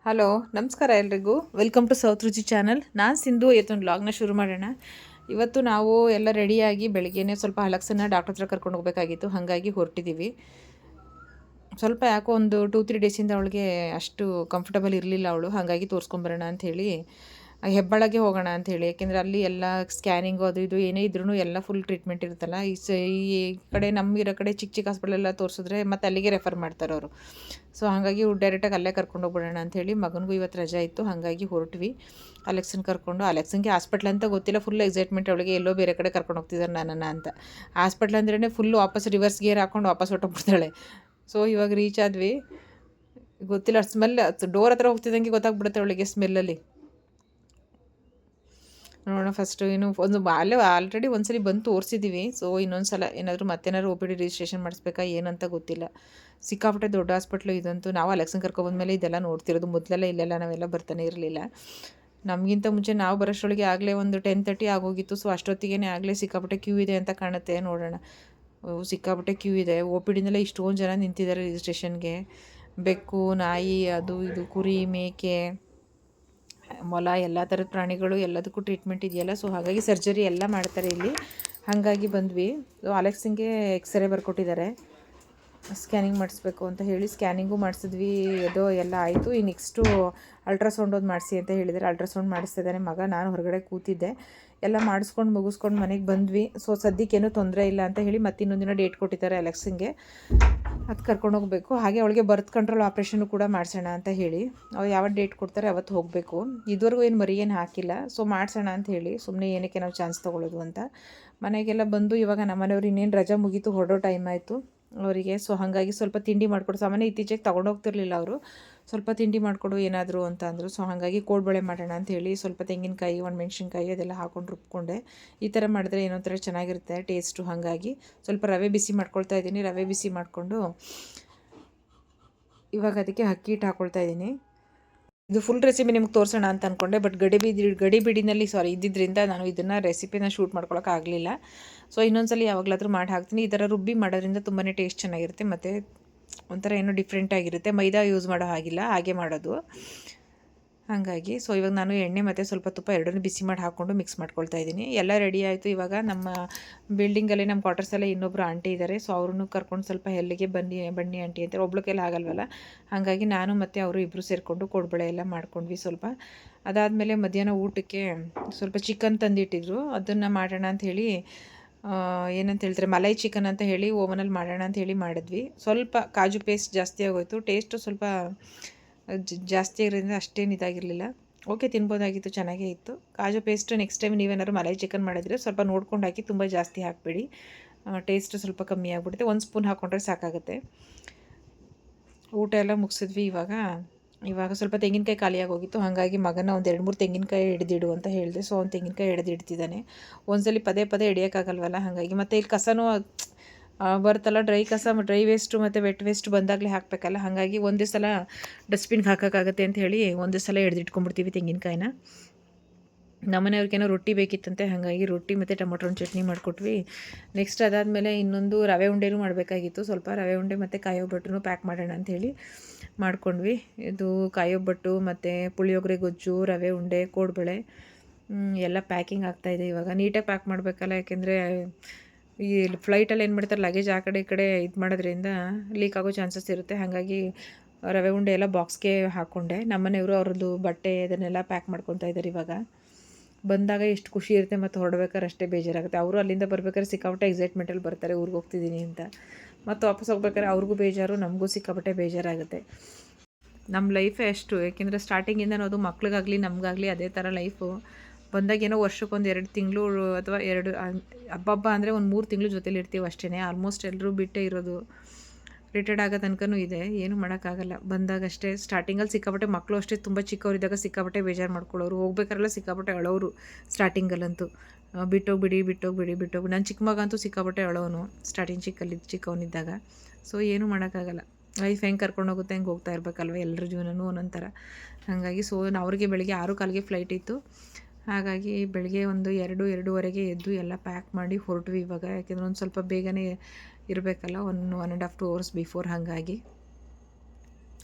Hello, ನಮಸ್ಕಾರ ಎಲ್ರಿಗೂ. Welcome to south ರುಚಿ ಚಾನಲ್. ನಾನು ಸಿಂಧು. ಇವತ್ತೊಂದು ವ್ಲಾಗ್ನ ಶುರು ಮಾಡೋಣ. ಇವತ್ತು ನಾವು ಎಲ್ಲ ರೆಡಿಯಾಗಿ ಬೆಳಗ್ಗೆನೇ ಸ್ವಲ್ಪ ಹಲಕ್ಸನ್ನ ಡಾಕ್ಟರ್ ಹತ್ರ ಕರ್ಕೊಂಡು ಹೋಗಬೇಕಾಗಿತ್ತು, ಹಾಗಾಗಿ ಹೊರಟಿದ್ದೀವಿ. ಸ್ವಲ್ಪ ಯಾಕೋ ಒಂದು 2-3 ಡೇಸಿಂದ ಅವಳಿಗೆ ಅಷ್ಟು ಕಂಫರ್ಟಬಲ್ ಇರಲಿಲ್ಲ ಅವಳು, ಹಾಗಾಗಿ ತೋರಿಸ್ಕೊಂಬರೋಣ ಅಂಥೇಳಿ ಹೆಬ್ಬಾಳಗೆ ಹೋಗೋಣ ಅಂಥೇಳಿ. ಯಾಕೆಂದರೆ ಅಲ್ಲಿ ಎಲ್ಲ ಸ್ಕ್ಯಾನಿಂಗು ಅದು ಇದು ಏನೇ ಇದ್ರೂ ಎಲ್ಲ ಫುಲ್ ಟ್ರೀಟ್ಮೆಂಟ್ ಇರುತ್ತಲ್ಲ. ಈ ಕಡೆ ನಮಗಿರೋ ಕಡೆ ಚಿಕ್ಕ ಚಿಕ್ಕ ಹಾಸ್ಪಿಟಲೆಲ್ಲ ತೋರಿಸಿದ್ರೆ ಮತ್ತೆ ಅಲ್ಲಿಗೆ ರೆಫರ್ ಮಾಡ್ತಾರೆ ಅವರು. ಸೊ ಹಾಗಾಗಿ ಡೈರೆಕ್ಟಾಗಿ ಅಲ್ಲೇ ಕರ್ಕೊಂಡು ಹೋಗ್ಬಿಡೋಣ ಅಂಥೇಳಿ. ಮಗನಿಗೂ ಇವತ್ತು ರಜೆ ಇತ್ತು, ಹಾಗಾಗಿ ಹೊರಟ್ವಿ ಅಲೆಕ್ಸನ್ ಕರ್ಕೊಂಡು. ಅಲೆಕ್ಸನ್ಗೆ ಹಾಸ್ಪಿಟ್ಲ್ ಅಂತ ಗೊತ್ತಿಲ್ಲ, ಫುಲ್ ಎಕ್ಸೈಟ್ಮೆಂಟ್ ಅವಳಿಗೆ, ಎಲ್ಲೋ ಬೇರೆ ಕಡೆ ಕರ್ಕೊಂಡು ಹೋಗ್ತಿದ್ದಾರೆ ನನ್ನನ್ನು ಅಂತ. ಹಾಸ್ಪಿಟ್ಲ್ ಅಂದ್ರೇ ಫುಲ್ಲು ವಾಪಸ್ ರಿವರ್ಸ್ ಗೇರ್ ಹಾಕ್ಕೊಂಡು ವಾಪಸ್ ಹೊಟ್ಟೋಗ್ಬಿಡ್ತಾಳೆ. ಸೊ ಇವಾಗ ರೀಚ್ ಆದ್ವಿ. ಗೊತ್ತಿಲ್ಲ, ಸ್ಮೆಲ್ ಡೋರ್ ಹತ್ರ ಹೋಗ್ತಿದ್ದಂಗೆ ಗೊತ್ತಾಗ್ಬಿಡುತ್ತೆ ಅವಳಿಗೆ ಸ್ಮೆಲ್ಲಲ್ಲಿ. ನೋಡೋಣ ಫಸ್ಟು ಒಂದು ಅಲ್ಲೇ ಆಲ್ರೆಡಿ ಒಂದ್ಸಲಿ ಬಂದು ತೋರಿಸಿದ್ದೀವಿ. ಸೊ ಇನ್ನೊಂದು ಸಲ ಮತ್ತೇನಾದ್ರು ಒ ಪಿ ಡಿ ರಿಜಿಸ್ಟ್ರೇಷನ್ ಮಾಡಿಸ್ಬೇಕಾ ಏನಂತ ಗೊತ್ತಿಲ್ಲ. ಸಿಕ್ಕಾಪಟ್ಟೆ ದೊಡ್ಡ ಹಾಸ್ಪಿಟ್ಲು ಇದಂತೂ. ನಾವು ಅಲೆಕ್ಸನ್ ಕರ್ಕೊಬಂದ್ಮೇಲೆ ಇದೆಲ್ಲ ನೋಡ್ತಿರೋದು. ಮೊದಲೆಲ್ಲ ಇಲ್ಲೆಲ್ಲ ನಾವೆಲ್ಲ ಬರ್ತಾನೆ ಇರಲಿಲ್ಲ. ನಮಗಿಂತ ಮುಂಚೆ ನಾವು ಬರೋಷ್ಟೊಳಗೆ ಆಗಲೇ ಒಂದು 10:30 ಆಗೋಗಿತ್ತು. ಸೊ ಅಷ್ಟೊತ್ತಿಗೆ ಆಗಲೇ ಸಿಕ್ಕಾಪಟ್ಟೆ ಕ್ಯೂ ಇದೆ ಅಂತ ಕಾಣುತ್ತೆ. ನೋಡೋಣ. ಸಿಕ್ಕಾಪಟ್ಟೆ ಕ್ಯೂ ಇದೆ. ಒ ಪಿ ಡಿನಲ್ಲೇ ಇಷ್ಟೊಂದು ಜನ ನಿಂತಿದ್ದಾರೆ ರಿಜಿಸ್ಟ್ರೇಷನ್ಗೆ. ಬೆಕ್ಕು, ನಾಯಿ, ಅದು ಇದು, ಕುರಿ, ಮೇಕೆ, ಮೊಲ, ಎಲ್ಲ ಥರದ ಪ್ರಾಣಿಗಳು ಎಲ್ಲದಕ್ಕೂ ಟ್ರೀಟ್ಮೆಂಟ್ ಇದೆಯಲ್ಲ. ಸೊ ಹಾಗಾಗಿ ಸರ್ಜರಿ ಎಲ್ಲ ಮಾಡ್ತಾರೆ ಇಲ್ಲಿ, ಹಾಗಾಗಿ ಬಂದ್ವಿ. ಸೊ ಅಲೆಕ್ಸಿಂಗೆ ಎಕ್ಸ್ರೇ ಬರ್ಕೊಟ್ಟಿದ್ದಾರೆ, ಸ್ಕ್ಯಾನಿಂಗ್ ಮಾಡಿಸ್ಬೇಕು ಅಂತ ಹೇಳಿ. ಸ್ಕ್ಯಾನಿಂಗು ಮಾಡಿಸಿದ್ವಿ, ಅದು ಎಲ್ಲ ಆಯಿತು. ಈ ನೆಕ್ಸ್ಟು ಅಲ್ಟ್ರಾಸೌಂಡ್ ಒಂದು ಮಾಡಿಸಿ ಅಂತ ಹೇಳಿದರೆ ಅಲ್ಟ್ರಾಸೌಂಡ್ ಮಾಡಿಸ್ತಿದ್ದಾನೆ ಮಗ. ನಾನು ಹೊರಗಡೆ ಕೂತಿದ್ದೆ. ಎಲ್ಲ ಮಾಡಿಸ್ಕೊಂಡು ಮುಗಿಸ್ಕೊಂಡು ಮನೆಗೆ ಬಂದ್ವಿ. ಸೊ ಸದ್ಯಕ್ಕೇನೂ ತೊಂದರೆ ಇಲ್ಲ ಅಂತ ಹೇಳಿ ಮತ್ತೆ ಇನ್ನೊಂದು ದಿನ ಡೇಟ್ ಕೊಟ್ಟಿದ್ದಾರೆ ಅಲೆಕ್ಸಿಂಗೆ, ಅದು ಕರ್ಕೊಂಡು ಹೋಗಬೇಕು. ಹಾಗೆ ಅವಳಿಗೆ ಬರ್ತ್ ಕಂಟ್ರೋಲ್ ಆಪ್ರೇಷನ್ನು ಕೂಡ ಮಾಡಿಸೋಣ ಅಂತ ಹೇಳಿ. ಅವ್ರು ಯಾವ ಡೇಟ್ ಕೊಡ್ತಾರೆ ಅವತ್ತು ಹೋಗಬೇಕು. ಇದುವರೆಗೂ ಏನು ಮರಿ ಏನು ಹಾಕಿಲ್ಲ. ಸೊ ಮಾಡಿಸೋಣ ಅಂತ ಹೇಳಿ, ಸುಮ್ಮನೆ ಏನಕ್ಕೆ ನಾವು ಚಾನ್ಸ್ ತೊಗೊಳ್ಳೋದು ಅಂತ. ಮನೆಗೆಲ್ಲ ಬಂದು ಇವಾಗ ನಮ್ಮನೆಯವ್ರು ಇನ್ನೇನು ರಜೆ ಮುಗೀತು, ಹೊರಡೋ ಟೈಮ್ ಆಯಿತು ಅವರಿಗೆ. ಸೊ ಹಾಗಾಗಿ ಸ್ವಲ್ಪ ತಿಂಡಿ ಮಾಡಿಕೊಡು. ಸಾಮಾನ್ಯ ಇತ್ತೀಚೆಗೆ ತೊಗೊಂಡೋಗ್ತಿರ್ಲಿಲ್ಲ ಅವರು. ಸ್ವಲ್ಪ ತಿಂಡಿ ಮಾಡಿಕೊಡು ಏನಾದರೂ ಅಂತ ಅಂದರು. ಸೊ ಹಾಗಾಗಿ ಕೋಡ್ಬಳೆ ಮಾಡೋಣ ಅಂತ ಹೇಳಿ ಸ್ವಲ್ಪ ತೆಂಗಿನಕಾಯಿ, ಮೆಣಸಿನ್ಕಾಯಿ ಅದೆಲ್ಲ ಹಾಕ್ಕೊಂಡು ರುಬ್ಕೊಂಡೆ. ಈ ಥರ ಮಾಡಿದ್ರೆ ಏನೋ ಥರ ಚೆನ್ನಾಗಿರುತ್ತೆ ಟೇಸ್ಟು. ಹಾಗಾಗಿ ಸ್ವಲ್ಪ ರವೆ ಬಿಸಿ ಮಾಡ್ಕೊಳ್ತಾ ಇದ್ದೀನಿ. ರವೆ ಬಿಸಿ ಮಾಡಿಕೊಂಡು ಇವಾಗ ಅದಕ್ಕೆ ಅಕ್ಕಿ ಹಿಟ್ಟು ಹಾಕ್ಕೊಳ್ತಾ ಇದ್ದೀನಿ. ಇದು ಫುಲ್ ರೆಸಿಪಿ ನಿಮ್ಗೆ ತೋರಿಸೋಣ ಅಂತ ಅಂದ್ಕೊಂಡೆ, ಬಟ್ ಗಡಿಬಿಡಿನಲ್ಲಿ ಇದ್ದಿದ್ದರಿಂದ ನಾನು ಇದನ್ನು ರೆಸಿಪಿನ ಶೂಟ್ ಮಾಡ್ಕೊಳಕ್ಕಾಗಲಿಲ್ಲ. ಸೊ ಇನ್ನೊಂದ್ಸಲ ಯಾವಾಗಲಾದರೂ ಮಾಡಿ ಹಾಕ್ತೀನಿ. ಈ ಥರ ರುಬ್ಬಿ ಮಾಡೋದ್ರಿಂದ ತುಂಬಾ ಟೇಸ್ಟ್ ಚೆನ್ನಾಗಿರುತ್ತೆ, ಮತ್ತು ಒಂಥರ ಏನೋ ಡಿಫ್ರೆಂಟಾಗಿರುತ್ತೆ. ಮೈದಾ ಯೂಸ್ ಮಾಡೋ ಹಾಗಿಲ್ಲ, ಹಾಗೆ ಮಾಡೋದು. ಹಾಗಾಗಿ ಸೊ ಇವಾಗ ನಾನು ಎಣ್ಣೆ ಮತ್ತು ಸ್ವಲ್ಪ ತುಪ್ಪ ಎರಡನ್ನೂ ಬಿಸಿ ಮಾಡಿ ಹಾಕ್ಕೊಂಡು ಮಿಕ್ಸ್ ಮಾಡ್ಕೊಳ್ತಾ ಇದ್ದೀನಿ. ಎಲ್ಲ ರೆಡಿ ಆಯಿತು. ಇವಾಗ ನಮ್ಮ ಬಿಲ್ಡಿಂಗಲ್ಲಿ ನಮ್ಮ ಕ್ವಾರ್ಟರ್ಸಲ್ಲೇ ಇನ್ನೊಬ್ಬರು ಆಂಟಿ ಇದ್ದಾರೆ. ಸೊ ಅವ್ರನ್ನೂ ಕರ್ಕೊಂಡು ಸ್ವಲ್ಪ ಎಲ್ಲಿಗೆ ಬನ್ನಿ ಆಂಟಿ ಅಂತಾರೆ. ಒಬ್ಳಕ್ಕೆಲ್ಲ ಆಗಲ್ವಲ್ಲ, ಹಾಗಾಗಿ ನಾನು ಮತ್ತು ಅವರು ಇಬ್ಬರು ಸೇರಿಕೊಂಡು ಕೋಡ್ಬಳೆ ಎಲ್ಲ ಮಾಡ್ಕೊಂಡ್ವಿ ಸ್ವಲ್ಪ. ಅದಾದಮೇಲೆ ಮಧ್ಯಾಹ್ನ ಊಟಕ್ಕೆ ಸ್ವಲ್ಪ ಚಿಕನ್ ತಂದಿಟ್ಟಿದ್ರು, ಅದನ್ನು ಮಾಡೋಣ ಅಂಥೇಳಿ, ಏನಂತ ಹೇಳ್ತಾರೆ, ಮಲೈ ಚಿಕನ್ ಅಂತ ಹೇಳಿ ಓವನಲ್ಲಿ ಮಾಡೋಣ ಅಂತ ಹೇಳಿ ಮಾಡಿದ್ವಿ. ಸ್ವಲ್ಪ ಕಾಜು ಪೇಸ್ಟ್ ಜಾಸ್ತಿ ಆಗೋಯ್ತು, ಟೇಸ್ಟು ಸ್ವಲ್ಪ ಜಾಸ್ತಿ ಇರೋದ್ರಿಂದ ಅಷ್ಟೇನು ಇದಾಗಿರಲಿಲ್ಲ. ಓಕೆ, ತಿನ್ಬೋದಾಗಿತ್ತು, ಚೆನ್ನಾಗೇ ಇತ್ತು. ಕಾಜು ಪೇಸ್ಟು ನೆಕ್ಸ್ಟ್ ಟೈಮ್ ನೀವೇನಾದ್ರು ಮಲೈ ಚಿಕನ್ ಮಾಡಿದರೆ ಸ್ವಲ್ಪ ನೋಡ್ಕೊಂಡು ಹಾಕಿ, ತುಂಬ ಜಾಸ್ತಿ ಹಾಕಬೇಡಿ, ಟೇಸ್ಟು ಸ್ವಲ್ಪ ಕಮ್ಮಿ ಆಗಿಬಿಡುತ್ತೆ. 1 ಸ್ಪೂನ್ ಹಾಕ್ಕೊಂಡ್ರೆ ಸಾಕಾಗುತ್ತೆ. ಊಟ ಎಲ್ಲ ಮುಗಿಸಿದ್ವಿ. ಇವಾಗ ಸ್ವಲ್ಪ ತೆಂಗಿನಕಾಯಿ ಖಾಲಿಯಾಗಿ ಹೋಗಿತ್ತು, ಹಾಗಾಗಿ ಮಗನ ಒಂದು 2-3 ತೆಂಗಿನಕಾಯಿ ಹಿಡಿದಿಡು ಅಂತ ಹೇಳಿದೆ. ಸೊ ಅವ್ನು ತೆಂಗಿನಕಾಯಿ ಹಿಡಿದಿಡ್ತಿದ್ದಾನೆ. ಒಂದ್ಸಲಿ ಪದೇ ಪದೇ ಹಿಡಿಯೋಕ್ಕಾಗಲ್ವಲ್ಲ, ಹಾಗಾಗಿ. ಮತ್ತು ಇಲ್ಲಿ ಕಸನೂ ಬರುತ್ತಲ್ಲ, ಡ್ರೈ ವೇಸ್ಟು ಮತ್ತು ವೆಟ್ ವೇಸ್ಟ್ ಬಂದಾಗಲೇ ಹಾಕಬೇಕಲ್ಲ, ಹಾಗಾಗಿ ಒಂದೇ ಸಲ ಡಸ್ಟ್ಬಿನ್ಗೆ ಹಾಕೋಕ್ಕಾಗತ್ತೆ ಅಂತ ಹೇಳಿ ಒಂದೇ ಸಲ ಹಿಡಿದಿಟ್ಕೊಂಡ್ಬಿಡ್ತೀವಿ ತೆಂಗಿನಕಾಯಿನ. ನಮ್ಮನೆಯವ್ರಿಗೇನೋ ರೊಟ್ಟಿ ಬೇಕಿತ್ತಂತೆ, ಹಾಗಾಗಿ ರೊಟ್ಟಿ ಮತ್ತು ಟೊಮೊಟೊ ಚಟ್ನಿ ಮಾಡಿಕೊಟ್ವಿ. ನೆಕ್ಸ್ಟ್ ಅದಾದಮೇಲೆ ಇನ್ನೊಂದು ರವೆ ಉಂಡೆನೂ ಮಾಡಬೇಕಾಗಿತ್ತು. ಸ್ವಲ್ಪ ರವೆ ಉಂಡೆ ಮತ್ತು ಕಾಯಿ ಒಬ್ಬಟ್ಟನ್ನು ಪ್ಯಾಕ್ ಮಾಡೋಣ ಅಂಥೇಳಿ ಮಾಡ್ಕೊಂಡ್ವಿ. ಇದು ಕಾಯಿ ಒಬ್ಬಟ್ಟು ಮತ್ತು ಪುಳಿಯೋಗರೆ ಗೊಜ್ಜು, ರವೆ ಉಂಡೆ, ಕೋಡ್ಬಳೆ ಎಲ್ಲ ಪ್ಯಾಕಿಂಗ್ ಆಗ್ತಾಯಿದೆ. ಇವಾಗ ನೀಟಾಗಿ ಪ್ಯಾಕ್ ಮಾಡಬೇಕಲ್ಲ, ಯಾಕೆಂದರೆ ಈ ಫ್ಲೈಟಲ್ಲಿ ಏನು ಮಾಡ್ತಾರೆ, ಲಗೇಜ್ ಆ ಕಡೆ ಈ ಕಡೆ ಇದು ಮಾಡೋದ್ರಿಂದ ಲೀಕ್ ಆಗೋ ಚಾನ್ಸಸ್ ಇರುತ್ತೆ. ಹಾಗಾಗಿ ರವೆ ಉಂಡೆ ಎಲ್ಲ ಬಾಕ್ಸ್ಗೆ ಹಾಕ್ಕೊಂಡೆ. ನಮ್ಮನೆಯವರು ಅವ್ರದ್ದು ಬಟ್ಟೆ ಇದನ್ನೆಲ್ಲ ಪ್ಯಾಕ್ ಮಾಡ್ಕೊತಾ ಇದ್ದಾರೆ. ಇವಾಗ ಬಂದಾಗ ಎಷ್ಟು ಖುಷಿ ಇರುತ್ತೆ, ಮತ್ತು ಹೊರಡ್ಬೇಕಾದ್ರೆ ಅಷ್ಟೇ ಬೇಜಾರಾಗುತ್ತೆ. ಅವರು ಅಲ್ಲಿಂದ ಬರ್ಬೇಕಾದ್ರೆ ಸಿಕ್ಕಾಪಟ್ಟೆ ಎಕ್ಸೈಟ್ಮೆಂಟಲ್ಲಿ ಬರ್ತಾರೆ, ಊರಿಗೆ ಹೋಗ್ತಿದ್ದೀನಿ ಅಂತ. ಮತ್ತು ವಾಪಸ್ ಹೋಗ್ಬೇಕಾದ್ರೆ ಅವ್ರಿಗೂ ಬೇಜಾರು, ನಮಗೂ ಸಿಕ್ಕಾಪಟ್ಟೆ ಬೇಜಾರಾಗುತ್ತೆ. ನಮ್ಮ ಲೈಫೇ ಅಷ್ಟು, ಏಕೆಂದರೆ ಸ್ಟಾರ್ಟಿಂಗಿಂದ ಅದು ಮಕ್ಳಿಗಾಗಲಿ ನಮಗಾಗಲಿ ಅದೇ ಥರ ಲೈಫು. ಬಂದಾಗೇನೋ ವರ್ಷಕ್ಕೊಂದು 2 ತಿಂಗಳು ಅಥವಾ 2 ಹಬ್ಬ ಅಂದರೆ ಒಂದು 3 ತಿಂಗಳು ಜೊತೆಲಿ ಇರ್ತೀವಿ ಅಷ್ಟೇ. ಆಲ್ಮೋಸ್ಟ್ ಎಲ್ಲರೂ ಬಿಟ್ಟೇ ಇರೋದು. ರಿಟೈರ್ಡ್ ಆಗೋ ತನಕನೂ ಇದೆ, ಏನು ಮಾಡೋಕ್ಕಾಗಲ್ಲ. ಬಂದಾಗಷ್ಟೇ ಸ್ಟಾರ್ಟಿಂಗಲ್ಲಿ ಸಿಕ್ಕಾಪಟ್ಟೆ, ಮಕ್ಕಳು ಅಷ್ಟೇ ತುಂಬ ಚಿಕ್ಕವರಿದ್ದಾಗ ಸಿಕ್ಕಾಪಟ್ಟೆ ಬೇಜಾರು ಮಾಡ್ಕೊಳ್ಳೋರು, ಹೋಗ್ಬೇಕಾರೆಲ್ಲ ಸಿಕ್ಕಾಪಟ್ಟೆ ಅಳೋರು ಸ್ಟಾರ್ಟಿಂಗಲ್ಲಂತೂ. ಬಿಟ್ಟೋಗ್ಬಿಡಿ. ನಾನು ಚಿಕ್ಕ ಮಗ ಅಂತೂ ಸಿಕ್ಕಾಪಟ್ಟೆ ಅಳೋನು ಸ್ಟಾರ್ಟಿಂಗ್ ಚಿಕ್ಕವನಿದ್ದಾಗ. ಸೊ ಏನೂ ಮಾಡೋಕ್ಕಾಗಲ್ಲ, ಲೈಫ್ ಹೆಂಗೆ ಕರ್ಕೊಂಡೋಗುತ್ತೆ ಹೆಂಗೆ ಹೋಗ್ತಾ ಇರಬೇಕಲ್ವ, ಎಲ್ಲರ ಜೀವನವೂ ಒಂದೊಂದು ಥರ. ಹಾಗಾಗಿ ಸೊ ಅವ್ರಿಗೆ ಬೆಳಗ್ಗೆ 6:15ಗೆ ಫ್ಲೈಟ್ ಇತ್ತು. ಹಾಗಾಗಿ ಬೆಳಗ್ಗೆ ಒಂದು 2-2:30ಗೆ ಎದ್ದು ಎಲ್ಲ ಪ್ಯಾಕ್ ಮಾಡಿ ಹೊರಟ್ವಿ ಇವಾಗ. ಯಾಕೆಂದರೆ ಒಂದು ಸ್ವಲ್ಪ ಬೇಗನೆ ಇರಬೇಕಲ್ಲ, 1.5-2 ಅವರ್ಸ್ ಬಿಫೋರ್. ಹಾಗಾಗಿ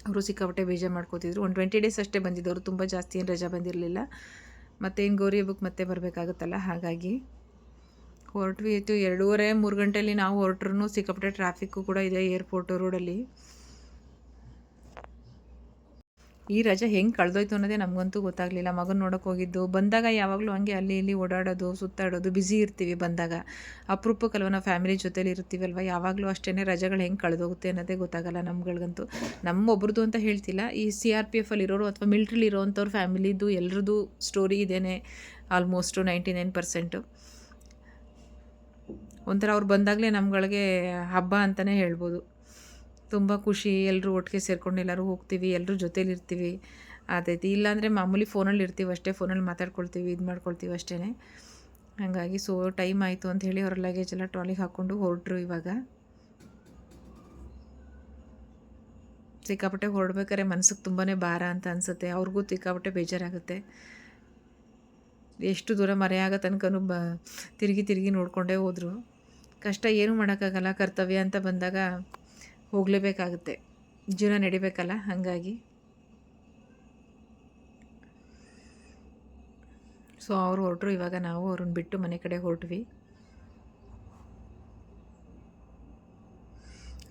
ಅವರು ಸಿಕ್ಕಾಪಟ್ಟೆ ಬೇಜಾರು ಮಾಡ್ಕೋತಿದ್ರು. ಒಂದು 20 ಡೇಸ್ ಅಷ್ಟೇ ಬಂದಿದ್ದವರು, ತುಂಬ ಜಾಸ್ತಿ ಏನು ರಜಾ ಬಂದಿರಲಿಲ್ಲ. ಮತ್ತು ಇನ್ನು ಗೌರಿ ಹಬ್ಬಕ್ಕೆ ಮತ್ತೆ ಬರಬೇಕಾಗುತ್ತಲ್ಲ, ಹಾಗಾಗಿ ಹೊರಟ್ವಿ. ಇತ್ತು 2:30-3 ಗಂಟೆಯಲ್ಲಿ ನಾವು ಹೊರಟ್ರು. ಸಿಕ್ಕಾಪಟ್ಟೆ ಟ್ರಾಫಿಕ್ಕು ಕೂಡ ಇದೆ ಏರ್ಪೋರ್ಟ್ ರೋಡಲ್ಲಿ. ಈ ರಜೆ ಹೆಂಗೆ ಕಳೆದೋಯ್ತು ಅನ್ನೋದೇ ನಮಗಂತೂ ಗೊತ್ತಾಗಲಿಲ್ಲ. ಮಗನ ನೋಡೋಕೆ ಹೋಗಿದ್ದು, ಬಂದಾಗ ಯಾವಾಗಲೂ ಹಂಗೆ ಅಲ್ಲಿ ಇಲ್ಲಿ ಓಡಾಡೋದು, ಸುತ್ತಾಡೋದು, ಬ್ಯುಸಿ ಇರ್ತೀವಿ ಬಂದಾಗ. ಅಪರೂಪಕ್ಕಲ್ವ ನಾವು ಫ್ಯಾಮಿಲಿ ಜೊತೇಲಿ ಇರ್ತೀವಲ್ವ, ಯಾವಾಗಲೂ ಅಷ್ಟೇ ರಜೆಗಳು ಹೆಂಗೆ ಕಳೆದೋಗುತ್ತೆ ಅನ್ನೋದೇ ಗೊತ್ತಾಗಲ್ಲ ನಮ್ಗಳಿಗಂತೂ. ನಮ್ಮೊಬ್ರದ್ದು ಅಂತ ಹೇಳ್ತಿಲ್ಲ, ಈ CRPF ಇರೋರು ಅಥವಾ ಮಿಲ್ಟ್ರಿಲಿ ಇರೋವಂಥವ್ರ ಫ್ಯಾಮಿಲಿದು ಎಲ್ರದ್ದು ಸ್ಟೋರಿ ಇದೇನೆ ಆಲ್ಮೋಸ್ಟು 99%. ಒಂಥರ ಅವ್ರು ಬಂದಾಗಲೇ ನಮ್ಗಳಿಗೆ ಹಬ್ಬ ಅಂತಲೇ ಹೇಳ್ಬೋದು. ತುಂಬ ಖುಷಿ, ಎಲ್ಲರೂ ಒಟ್ಟಿಗೆ ಸೇರ್ಕೊಂಡು ಎಲ್ಲರೂ ಹೋಗ್ತೀವಿ, ಎಲ್ಲರೂ ಜೊತೇಲಿರ್ತೀವಿ ಅದೈತಿ. ಇಲ್ಲಾಂದರೆ ಮಾಮೂಲಿ ಫೋನಲ್ಲಿ ಇರ್ತೀವಿ ಅಷ್ಟೇ, ಫೋನಲ್ಲಿ ಮಾತಾಡ್ಕೊಳ್ತೀವಿ, ಇದು ಮಾಡ್ಕೊಳ್ತೀವಿ ಅಷ್ಟೇ. ಹಾಗಾಗಿ ಟೈಮ್ ಆಯಿತು ಅಂತ ಹೇಳಿ ಅವ್ರ ಲಗೇಜ್ ಎಲ್ಲ ಟ್ರಾಲಿಗೆ ಹಾಕ್ಕೊಂಡು ಹೊರಟ್ರು. ಇವಾಗ ಸಿಕ್ಕಾಪಟ್ಟೆ ಹೊರಡ್ಬೇಕಾದ್ರೆ ಮನ್ಸಿಗೆ ತುಂಬಾ ಭಾರ ಅಂತ ಅನಿಸುತ್ತೆ. ಅವ್ರಿಗೂ ಸಿಕ್ಕಾಪಟ್ಟೆ ಬೇಜಾರಾಗುತ್ತೆ. ಎಷ್ಟು ದೂರ ಮರೆಯಾಗೋ ತನಕನೂ ತಿರುಗಿ ನೋಡಿಕೊಂಡೇ ಹೋದರು. ಕಷ್ಟ ಏನೂ ಮಾಡೋಕ್ಕಾಗಲ್ಲ, ಕರ್ತವ್ಯ ಅಂತ ಬಂದಾಗ ಹೋಗಲೇಬೇಕಾಗುತ್ತೆ, ಜೀವನ ನಡಿಬೇಕಲ್ಲ, ಹಾಗಾಗಿ. ಅವ್ರು ಹೊರಟ್ರು. ಇವಾಗ ನಾವು ಅವ್ರನ್ನ ಬಿಟ್ಟು ಮನೆ ಕಡೆ ಹೊರಟ್ವಿ.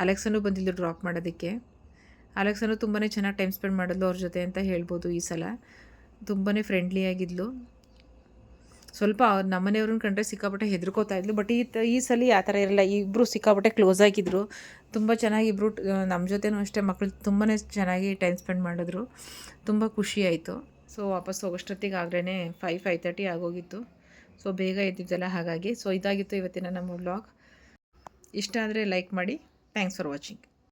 ಅಲೆಕ್ಸನು ಬಂದಿದ್ದು ಡ್ರಾಪ್ ಮಾಡೋದಕ್ಕೆ. ಅಲೆಕ್ಸನು ತುಂಬಾ ಚೆನ್ನಾಗಿ ಟೈಮ್ ಸ್ಪೆಂಡ್ ಮಾಡಿದ್ಲು ಅವ್ರ ಜೊತೆ ಅಂತ ಹೇಳ್ಬೋದು. ಈ ಸಲ ತುಂಬಾ ಫ್ರೆಂಡ್ಲಿ ಆಗಿದ್ಲು. ಸ್ವಲ್ಪ ನಮ್ಮನೆಯವ್ರನ್ನ ಕಂಡ್ರೆ ಸಿಕ್ಕಾಪಟ್ಟೆ ಹೆದರ್ಕೋತಾ ಇದ್ಲು. ಬಟ್ ಈ ಸಲ ಆ ಥರ ಇರಲ್ಲ. ಇಬ್ಬರು ಸಿಕ್ಕಾಪಟ್ಟೆ ಕ್ಲೋಸ್ ಆಗಿದ್ದರು. ತುಂಬ ಚೆನ್ನಾಗಿ ಇಬ್ಬರು ನಮ್ಮ ಜೊತೆನೂ ಅಷ್ಟೇ ಮಕ್ಕಳು ತುಂಬಾ ಚೆನ್ನಾಗಿ ಟೈಮ್ ಸ್ಪೆಂಡ್ ಮಾಡಿದ್ರು. ತುಂಬ ಖುಷಿ ಆಯಿತು. ವಾಪಸ್ ಹೋಗೋಷ್ಟೊತ್ತಿಗೆ ಆಗ್ಲೇ 5:30 ಆಗೋಗಿತ್ತು. ಬೇಗ ಎದ್ದಿದ್ದಲ್ಲ, ಹಾಗಾಗಿ. ಇದಾಗಿತ್ತು ಇವತ್ತಿನ ನಮ್ಮ ವ್ಲಾಗ್. ಇಷ್ಟ ಆದರೆ ಲೈಕ್ ಮಾಡಿ. Thanks for watching.